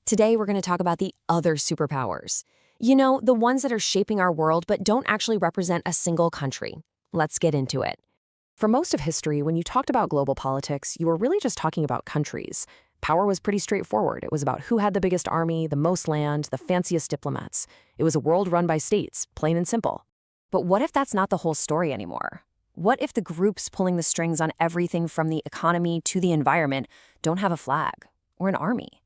Today, we're going to talk about the other superpowers. You know, the ones that are shaping our world but don't actually represent a single country. Let's get into it. For most of history, when you talked about global politics, you were really just talking about countries. Power was pretty straightforward. It was about who had the biggest army, the most land, the fanciest diplomats. It was a world run by states, plain and simple. But what if that's not the whole story anymore? What if the groups pulling the strings on everything from the economy to the environment don't have a flag or an army?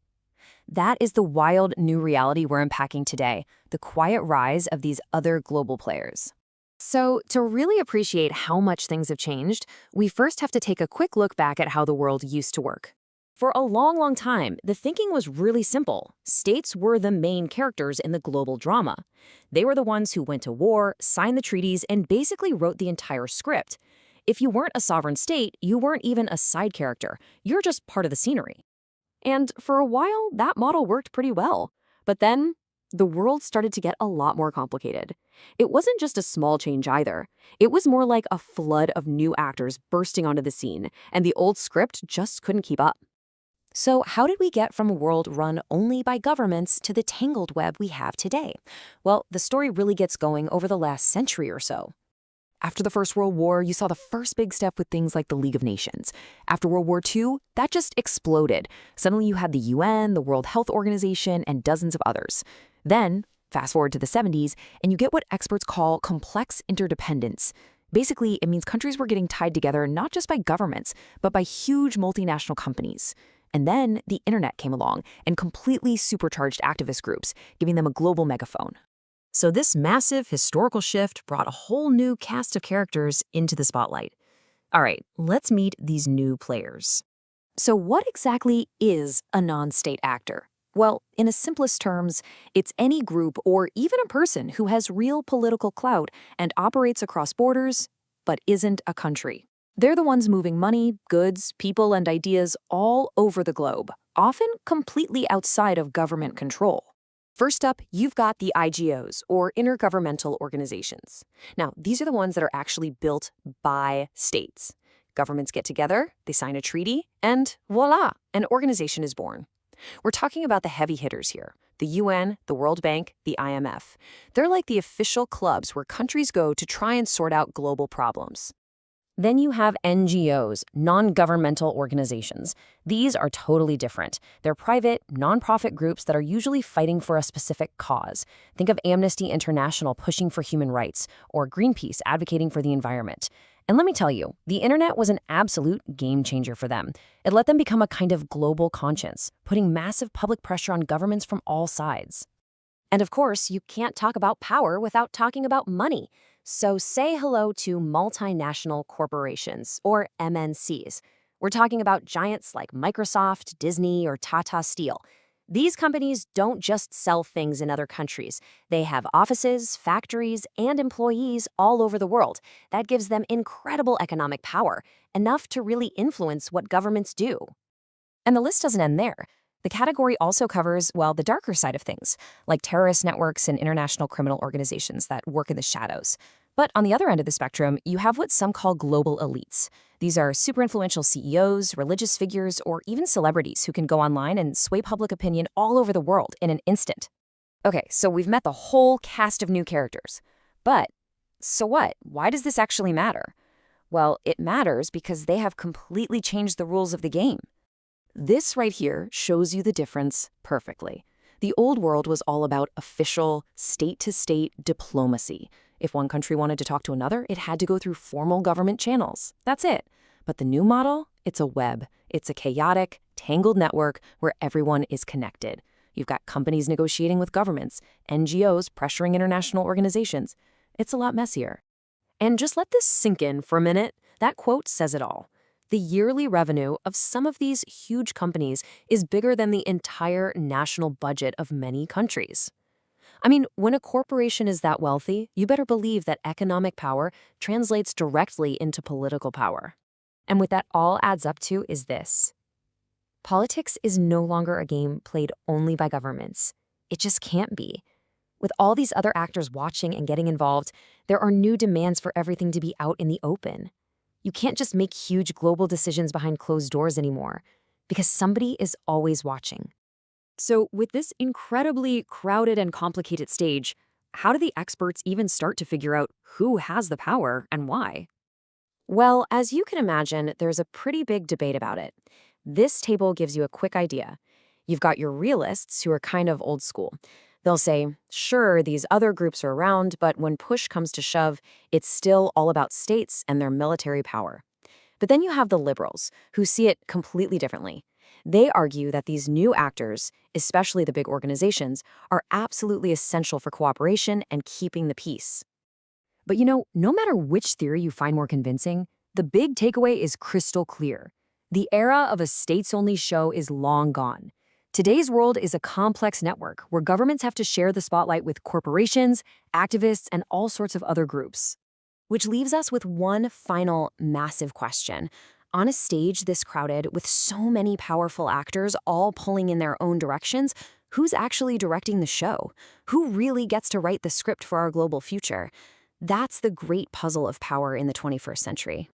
That is the wild new reality we're unpacking today, the quiet rise of these other global players. So, to really appreciate how much things have changed, we first have to take a quick look back at how the world used to work. For a long time, the thinking was really simple. States were the main characters in the global drama. They were the ones who went to war, signed the treaties, and basically wrote the entire script. If you weren't a sovereign state, you weren't even a side character. You're just part of the scenery. And for a while, that model worked pretty well. But then, the world started to get a lot more complicated. It wasn't just a small change either. It was more like a flood of new actors bursting onto the scene, and the old script just couldn't keep up. So how did we get from a world run only by governments to the tangled web we have today? Well, the story really gets going over the last century or so. After the First World War, you saw the first big step with things like the League of Nations. After World War II, that just exploded. Suddenly you had the UN, the World Health Organization, and dozens of others. Then, fast forward to the 70s, and you get what experts call complex interdependence. Basically, it means countries were getting tied together not just by governments, but by huge multinational companies. And then the internet came along and completely supercharged activist groups, giving them a global megaphone. So this massive historical shift brought a whole new cast of characters into the spotlight. All right, let's meet these new players. So what exactly is a non-state actor? Well, in the simplest terms, it's any group or even a person who has real political clout and operates across borders, but isn't a country. They're the ones moving money, goods, people, and ideas all over the globe, often completely outside of government control. First up, you've got the IGOs, or intergovernmental organizations. Now, these are the ones that are actually built by states. Governments get together, they sign a treaty, and voila, an organization is born. We're talking about the heavy hitters here, the UN, the World Bank, the IMF. They're like the official clubs where countries go to try and sort out global problems. Then you have NGOs, non-governmental organizations. These are totally different. They're private, nonprofit groups that are usually fighting for a specific cause. Think of Amnesty International pushing for human rights, or Greenpeace advocating for the environment. And let me tell you, the internet was an absolute game changer for them. It let them become a kind of global conscience, putting massive public pressure on governments from all sides. And of course, you can't talk about power without talking about money. So say hello to multinational corporations, or MNCs. We're talking about giants like Microsoft, Disney, or Tata Steel. These companies don't just sell things in other countries. They have offices, factories, and employees all over the world. That gives them incredible economic power, enough to really influence what governments do. And the list doesn't end there. The category also covers, well, the darker side of things, like terrorist networks and international criminal organizations that work in the shadows. But on the other end of the spectrum, you have what some call global elites. These are super influential CEOs, religious figures, or even celebrities who can go online and sway public opinion all over the world in an instant. Okay, so we've met the whole cast of new characters. But so what? Why does this actually matter? Well, it matters because they have completely changed the rules of the game. This right here shows you the difference perfectly. The old world was all about official, state-to-state diplomacy. If one country wanted to talk to another, it had to go through formal government channels. That's it. But the new model, it's a web. It's a chaotic, tangled network where everyone is connected. You've got companies negotiating with governments, NGOs pressuring international organizations. It's a lot messier. And just let this sink in for a minute. That quote says it all. The yearly revenue of some of these huge companies is bigger than the entire national budget of many countries. I mean, when a corporation is that wealthy, you better believe that economic power translates directly into political power. And what that all adds up to is this. Politics is no longer a game played only by governments. It just can't be. With all these other actors watching and getting involved, there are new demands for everything to be out in the open. You can't just make huge global decisions behind closed doors anymore, because somebody is always watching. So, with this incredibly crowded and complicated stage, how do the experts even start to figure out who has the power and why? Well, as you can imagine, there's a pretty big debate about it. This table gives you a quick idea. You've got your realists who are kind of old school. They'll say, sure, these other groups are around, but when push comes to shove, it's still all about states and their military power. But then you have the liberals, who see it completely differently. They argue that these new actors, especially the big organizations, are absolutely essential for cooperation and keeping the peace. But no matter which theory you find more convincing, the big takeaway is crystal clear. The era of a states only show is long gone. Today's world is a complex network where governments have to share the spotlight with corporations, activists, and all sorts of other groups. Which leaves us with one final massive question. On a stage this crowded, with so many powerful actors all pulling in their own directions, who's actually directing the show? Who really gets to write the script for our global future? That's the great puzzle of power in the 21st century.